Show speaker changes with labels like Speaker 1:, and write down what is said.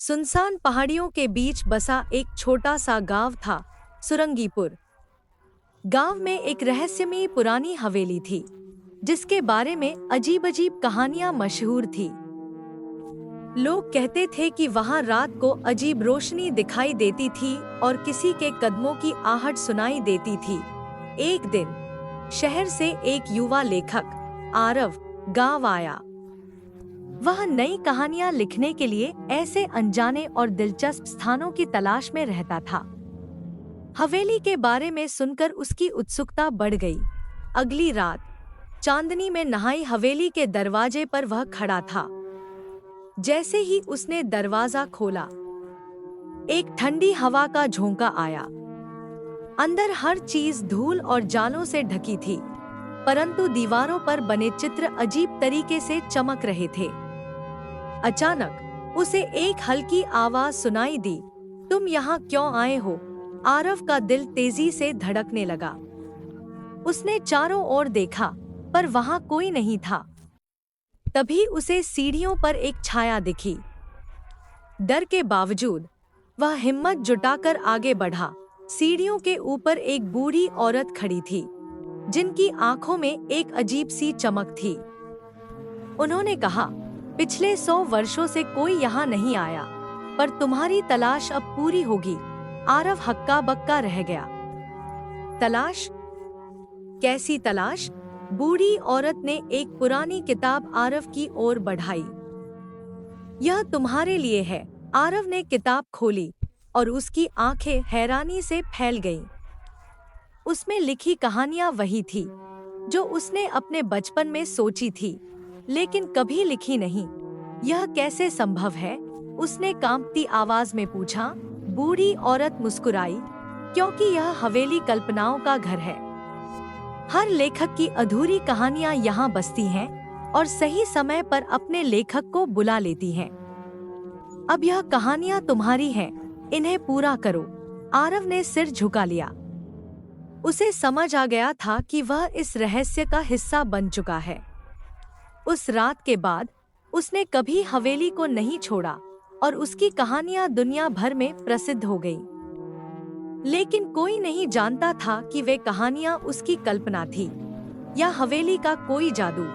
Speaker 1: सुनसान पहाड़ियों के बीच बसा एक छोटा सा गांव था, सुरंगीपुर। गांव में एक रहस्यमयी पुरानी हवेली थी, जिसके बारे में अजीब अजीब कहानियां मशहूर थी। लोग कहते थे कि वहां रात को अजीब रोशनी दिखाई देती थी और किसी के कदमों की आहट सुनाई देती थी। एक दिन शहर से एक युवा लेखक आरव गांव आया। वह नई कहानियां लिखने के लिए ऐसे अनजाने और दिलचस्प स्थानों की तलाश में रहता था। हवेली के बारे में सुनकर उसकी उत्सुकता बढ़ गई। अगली रात चांदनी में नहाई हवेली के दरवाजे पर वह खड़ा था। जैसे ही उसने दरवाजा खोला, एक ठंडी हवा का झोंका आया। अंदर हर चीज धूल और जालों से ढकी थी, परंतु दीवारों पर बने चित्र अजीब तरीके से चमक रहे थे। अचानक उसे एक हल्की आवाज सुनाई दी, तुम यहाँ क्यों आए हो? आरव का दिल तेजी से धड़कने लगा। उसने चारों ओर देखा, पर वहां कोई नहीं था। तभी उसे सीढ़ियों पर एक छाया दिखी। डर के बावजूद वह हिम्मत जुटाकर आगे बढ़ा। सीढ़ियों के ऊपर एक बूढ़ी औरत खड़ी थी, जिनकी आंखों में एक अजीब सी चमक थी। उन्होंने कहा, पिछले 100 वर्षों से कोई यहाँ नहीं आया, पर तुम्हारी तलाश अब पूरी होगी। आरव हक्का बक्का रह गया। तलाश? कैसी तलाश? बूढ़ी औरत ने एक पुरानी किताब आरव की ओर बढ़ाई। यह तुम्हारे लिए है। आरव ने किताब खोली और उसकी आंखें हैरानी से फैल गईं। उसमें लिखी कहानियां वही थी जो उसने अपने बचपन में सोची थी, लेकिन कभी लिखी नहीं। यह कैसे संभव है? उसने कांपती आवाज में पूछा। बूढ़ी औरत मुस्कुराई, क्योंकि यह हवेली कल्पनाओं का घर है। हर लेखक की अधूरी कहानियां यहाँ बसती हैं और सही समय पर अपने लेखक को बुला लेती हैं। अब यह कहानियां तुम्हारी हैं, इन्हें पूरा करो। आरव ने सिर झुका लिया। उसे समझ आ गया था कि वह इस रहस्य का हिस्सा बन चुका है। उस रात के बाद उसने कभी हवेली को नहीं छोड़ा और उसकी कहानियां दुनिया भर में प्रसिद्ध हो गईं। लेकिन कोई नहीं जानता था कि वे कहानियां उसकी कल्पना थी या हवेली का कोई जादू।